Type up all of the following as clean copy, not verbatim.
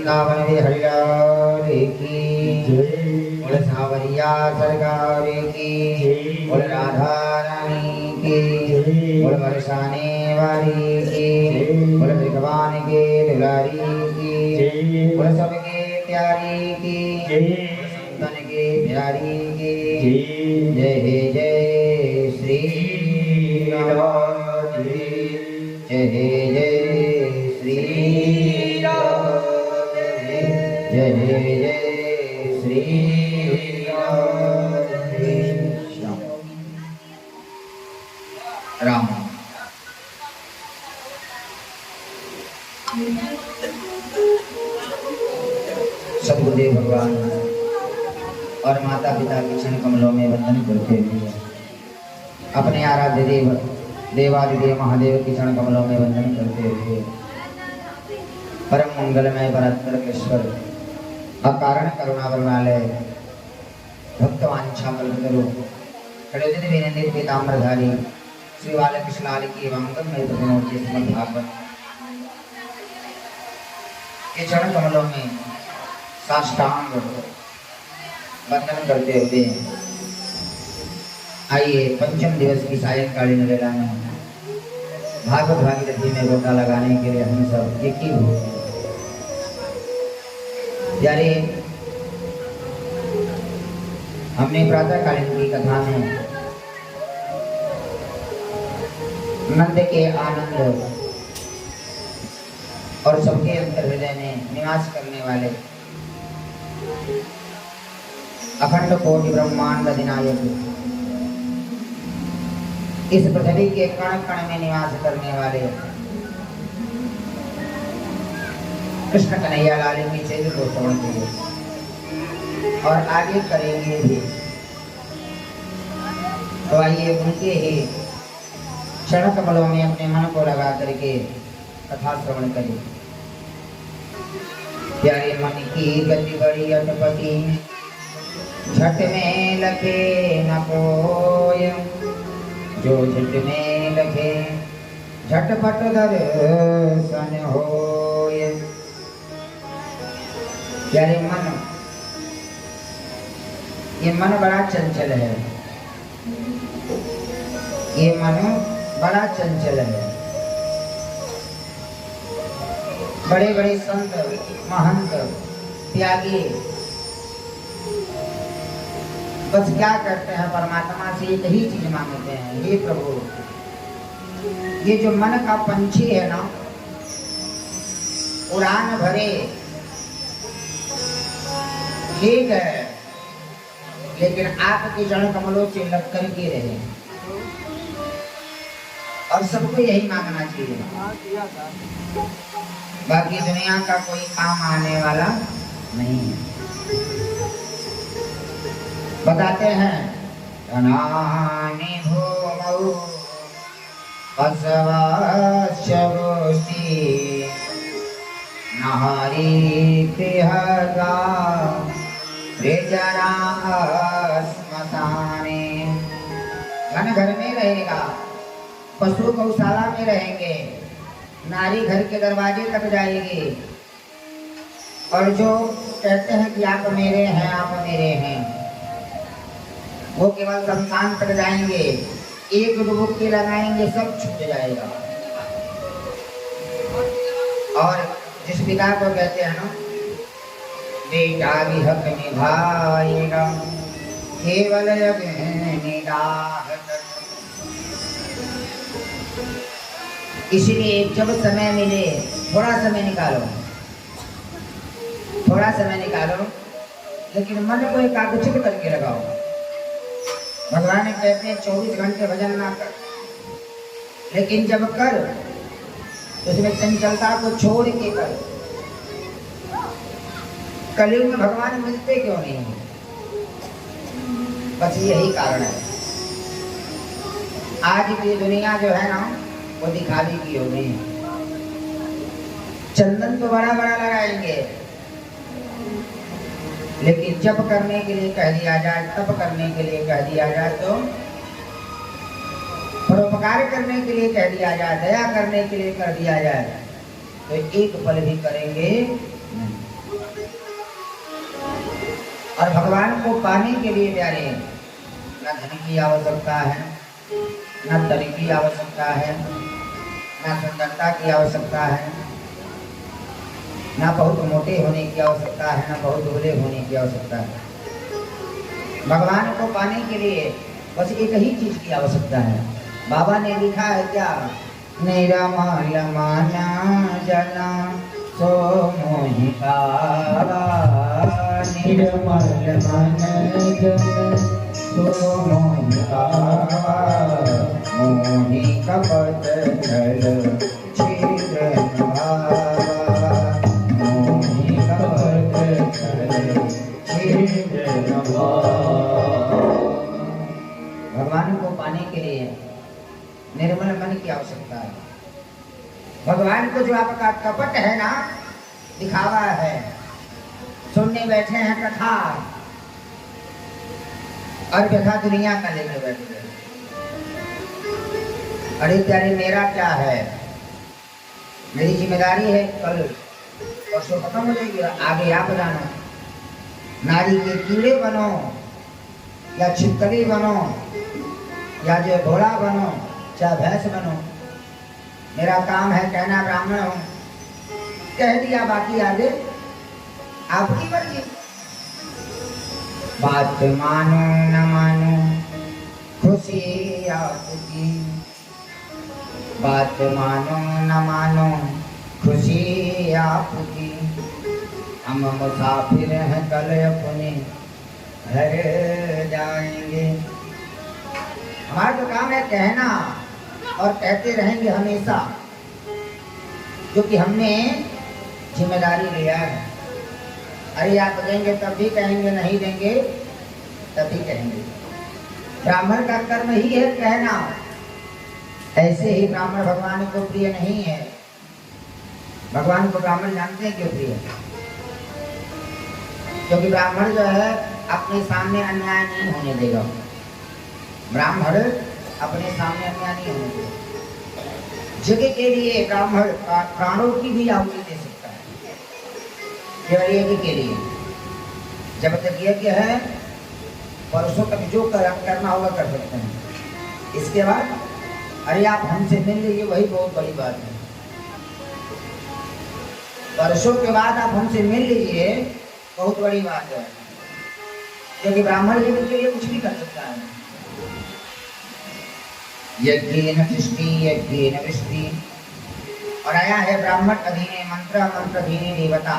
वृंदावन बिहारी लाल की बोल सावरिया सरकार की बोल राधा रानी की बोल बरसाने वाली की बोल भगवान के दुलारी की बोल सबके प्यारी की संतन के प्यारी की जय जय श्री राम जय जय श्री राम जय जय श्री राम। सद्गुरुदेव भगवान और माता पिता के चरण कमलों में वंदन करते हुए अपने आराध्य देव देवादिदेव महादेव के चरण कमलों में वंदन करते हुए परम मंगलमय परात्पर ईश्वर अकारण करुणा वरुणालय भक्तवांछा कल्पतरु खड़ोदित विनंदित पीताम्बरधारी श्री बालकृष्ण लाल की वांगम में प्रभुनोचे श्रीमद् भागवत के चरण कमलों में साष्टांग वंदन करते हुए आइए पंचम दिवस की सायंकालीन वेला में भागवत भागीरथी में गोता लगाने के लिए हम सब एक ही हो यारे हमने प्रातःकालीन की कथा में नंद के आनंद और सबके अंतर हृदय में निवास करने वाले अखंड कोटि ब्रह्मांड अधिनायक इस पृथ्वी के कण कण में निवास करने वाले कृष्ण कन्हैया लाल की चरित्र को श्रवण किए और आगे करेंगे भी। तो आइए उनके ही चरण कमलों में अपने मन को लगा करके कथा श्रवण करें। प्यारे मन की गति बड़ी अटपटी झट में लखे न कोय जो झट में लखे झटपट दर्शन होय। प्यारे मन, ये मन बड़ा चंचल है, ये मन बड़ा चंचल है। बड़े बड़े संत महंत त्यागी बस क्या करते हैं, परमात्मा से एक ही चीज मांगते हैं, हे प्रभु ये जो मन का पंछी है ना उड़ान भरे ठीक है, लेकिन आपके चरण कमलों से लग कर के रहे और सबको यही मांगना चाहिए। बाकी दुनिया का कोई काम आने वाला नहीं है। बताते हैं धनानि भूमौ बसवाश्चवोषि नारी गृहगा त्रिजरा श्मशाने। धन घर में रहेगा, पशु गौशाला में रहेंगे, नारी घर के दरवाजे तक जाएगी और जो कहते हैं कि आप मेरे हैं, आप मेरे हैं, वो केवल शमशान तक जाएंगे, एक डुबकी लगाएंगे सब छूट जाएगा। और जिस पिता को कहते हैं ना बेटा भी हक निभाएगा केवल इसलिए जब समय मिले थोड़ा समय निकालो, थोड़ा समय निकालो, लेकिन मन को एकाग्रचित करके लगाओ। भगवान कहते हैं 24 घंटे भजन ना कर, लेकिन जब कर तो उसमें चंचलता को छोड़ के कर। कलयुग में भगवान मिलते क्यों नहीं है? बस यही कारण है। आज की दुनिया जो है ना वो दिखावी की हो गई। चंदन तो बड़ा बड़ा लगाएंगे, लेकिन जप करने के लिए कह दिया जाए, तप करने के लिए कह दिया जाए, तो परोपकार करने के लिए कह दिया जाए, दया करने के लिए कर दिया जाए, तो एक पल भी करेंगे नहीं। और भगवान को पाने के लिए प्यारे न धन की आवश्यकता है, न धन की आवश्यकता है, न सुंदरता की आवश्यकता है, न बहुत मोटे होने की आवश्यकता है, न बहुत दुबले होने की आवश्यकता है। भगवान को पाने के लिए बस एक ही चीज की आवश्यकता है। बाबा ने लिखा है क्या? निरमल माना जना सो मोहि पावा, निर्मल मन जन सो मोहि पावा, मोहि कपट छल छिद्र भावा, मोहि कपट छल छिद्र भावा। भगवान को पाने के लिए निर्मल मन की आवश्यकता है। भगवान को जो आपका कपट है ना, दिखावा है, सुनने बैठे हैं कथा और व्यथा दुनिया का लेकर बैठे हैं। अरे प्यारे मेरा क्या है, मेरी जिम्मेदारी है, कल परसों खत्म हो जाएगी, आगे आप जानो। नारी के कीड़े बनो या छिपकली बनो या जो घोड़ा बनो चाहे भैंस बनो, मेरा काम है कहना ब्राह्मण हूं, कह दिया, बाकी आगे आपकी मर्जी। बात मानो न मानो खुशी आपकी, बात मानो न मानो खुशी आपकी, हम मुसाफिर हैं कल अपने घर जाएंगे। हमारा जो काम है कहना और कहते रहेंगे हमेशा, क्योंकि हमने जिम्मेदारी लिया है। अरे आप देंगे तब भी कहेंगे, नहीं देंगे तब भी कहेंगे। ब्राह्मण का कर्म ही है कहना। ऐसे ही ब्राह्मण भगवान को प्रिय नहीं है। भगवान को ब्राह्मण जानते हैं क्यों प्रिय? क्योंकि ब्राह्मण जो है अपने सामने अन्याय नहीं होने देगा। ब्राह्मण अपने सामने अन्याय नहीं होने देगा। जगह के लिए ब्राह्मण प्राणों की भी आहुति दे सकता है, केवल यज्ञ के लिए। जब तक यज्ञ है परसों तक जो करना होगा कर सकते हैं। इसके बाद अरे आप हमसे मिल लीजिए, वही बहुत बड़ी बात है। परसों के बाद आप हमसे मिल लीजिए, बहुत बड़ी बात है, क्योंकि ब्राह्मण यज्ञ के लिए कुछ भी कर सकता है। यज्ञेन सृष्टि यज्ञेन वृष्टि, और आया है ब्राह्मण अधीने मंत्र, मंत्र अधीने देवता।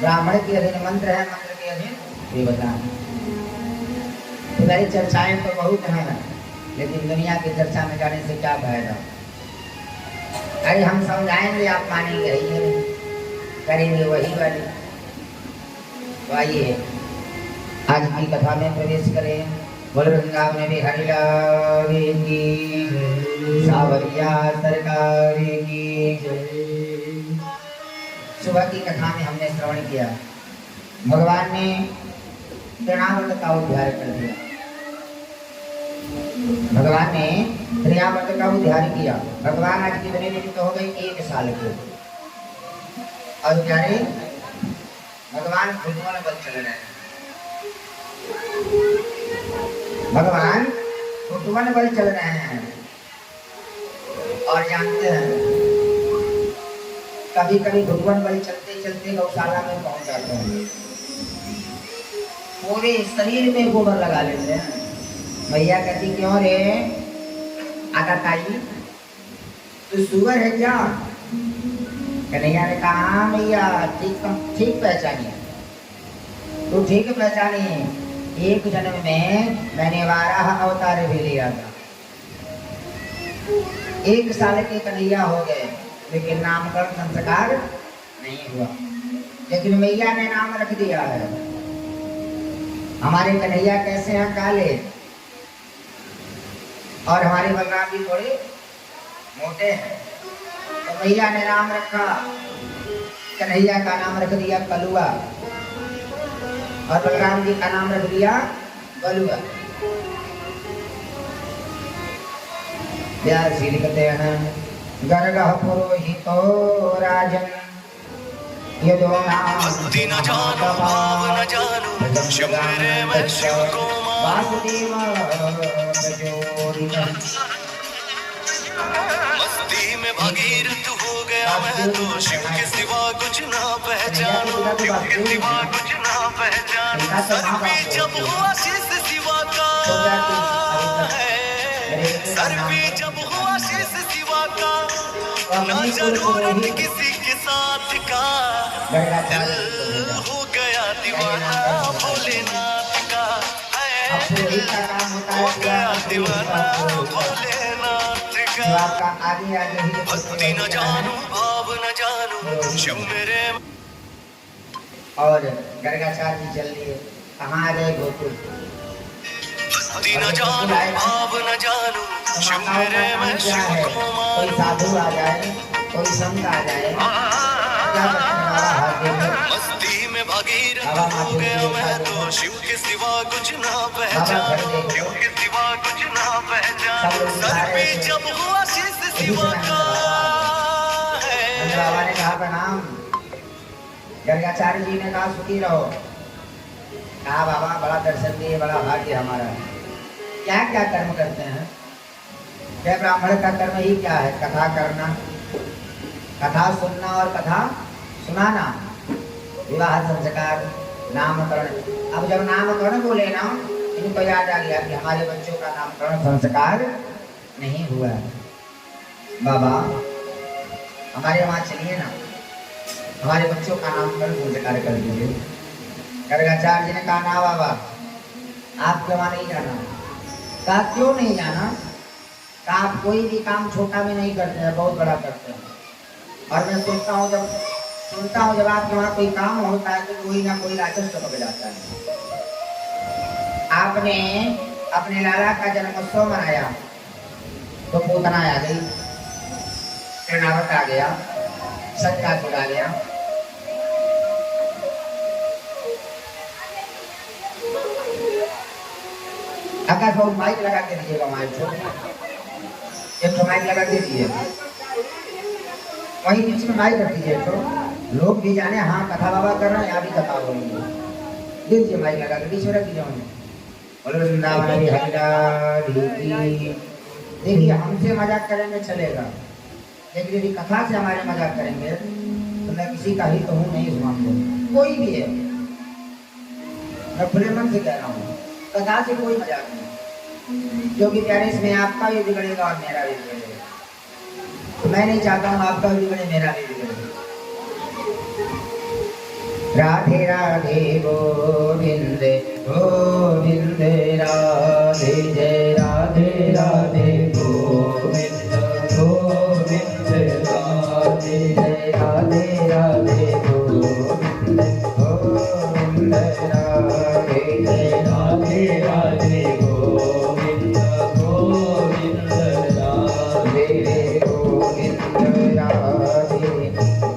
ब्राह्मण के अधीन मंत्र है, मंत्र के अधीन देवता। तुम्हारी चर्चाएं तो बहुत हैं, लेकिन दुनिया की चर्चा में जाने से क्या फायदा? अरे हम समझाएंगे, आप मानेंगे ही नहीं, करेंगे वही वाली। तो आइए आज की कथा में प्रवेश करें। बोल वृंदावन बिहारी लाल की, सावरिया सरकार की। सुबह की कथा में हमने श्रवण किया, भगवान ने तृणावर्त का उद्धार कर दिया। भगवान ने तृणावर्त का उद्धार किया। भगवान आज की बने दिन तो हो गई 1 साल के, और प्यारे भगवान भगवान बल चल रहे हैं। भगवान भगवान बल चल रहे हैं, और जानते हैं कभी कभी भगवान बल चलते चलते गौशाला में पहुंच जाते हैं, पूरे शरीर में गोबर लगा लेते हैं। भैया कहती क्यों रे आका ताई, तू सुअर है क्या? कन्हैया ने कहा हाँ भैया, ठीक पहचानी, तू ठीक पहचानी। एक जन्म में मैंने 12 अवतार भी लिया था। 1 साल के कन्हैया हो गए, लेकिन नामकरण संस्कार नहीं हुआ। लेकिन मैया ने नाम रख दिया है। हमारे कन्हैया कैसे हैं? काले, और हमारे बलराम जी थोड़े मोटे हैं। तो मैया ने नाम रखा, कन्हैया का नाम रख दिया कलुआ, और बलराम जी का नाम रख दिया बलुआ। व्यास जी लिखते हैं, गर्गः पुरोहितो राजन् ये दो नाम भक्ति न जानू भाव न जानू शिव मेरे मैं शिव को मानू वासुदेव प्रचोदितम् मस्ती में भगीरथ हो गया मैं तो शिव के सिवा कुछ ना पहचानू शिव के सिवा कुछ ना पहचानू सर पे जब हुआ शीश शिवा का है सर पे जब हुआ शीश शिवा का ना जरूरत किसी के साथ का दिल हो गया दीवाना भोलेनाथ का हो गया दीवाना भोलेनाथ का आगे आगे ही भक्ति न जानू भाव न जानू शिव मेरे और गर्गाचार्य चल लिए कहाँ आ गए गोकुल भक्ति न जानू भाव न जानू शिव मेरे मैं शिव को कोई मानू साधु आ जाए कोई संत आ जाए क्या करने वाला हाथ में मस्ती में भगीरथ हो गया मैं तो शिव के सिवा कुछ ना पहचान शिव के सिवा कुछ ना पहचान सर पे जब हुआ शीश शिवा का है बाबा ने कहा प्रणाम गर्गाचार्य जी ने कहा सुखी रहो कहा बाबा बड़ा दर्शन दिए बड़ा भाग्य हमारा क्या क्या कर्म करते हैं जय ब्राह्मण का कर्म ही क्या है कथा करना कथा सुनना और कथा सुनाना विवाह संस्कार नामकरण अब जब नामकरण बोले ना इनको याद आ गया कि हमारे बच्चों का नामकरण संस्कार नहीं हुआ है बाबा हमारे वहाँ चलिए ना हमारे बच्चों का नामकरण संस्कार कर दीजिए गर्गाचार्य जी ने कहा ना बाबा आपके वहाँ नहीं जाना कहा क्यों नहीं जाना कहा आप कोई भी काम छोटा में नहीं करते हैं बहुत बड़ा करते हैं और मैं सुनता हूँ जब आपके वहाँ कोई काम होता है तो कोई ना कोई राक्षस टपक जाता है आपने अपने लाला का जन्मोत्सव मनाया तो पूतना आ गई कर्णावत आ गया सत्यासुर आ गया आकाश बाबू माइक लगा के दीजिएगा माइक एक तो माइक लगा के दीजिए वही बीच में माइक रख दीजिए तो लोग भी जाने हाँ कथा बाबा कर रहे हैं यहाँ भी कथा हो रही है दीजिए माइक लगा के बीच में रख दीजिए देखिए हमसे मजाक करेंगे चलेगा लेकिन यदि कथा से हमारे मजाक करेंगे तो मैं किसी का हित हूँ नहीं इस मामले में कोई भी है मैं खुले मन से कह रहा हूँ कथा से कोई मजाक नहीं क्योंकि प्यारे इसमें आपका भी बिगड़ेगा और मेरा भी बिगड़ेगा मैं नहीं चाहता हूँ आपका भी बिगड़े मेरा भी बिगड़े राधे राधे गोविंद गोविंद राधे जय राधे राधे गोविंद गोविंद राधे जय राधे राधे गोविंद गोविंद राधे जय राधे राधे गोविंद गोविंद राधे गोविंद राधे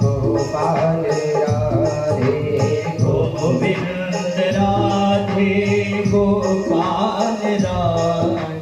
गोपाल राधे गोविंद राधे गोपाल राधे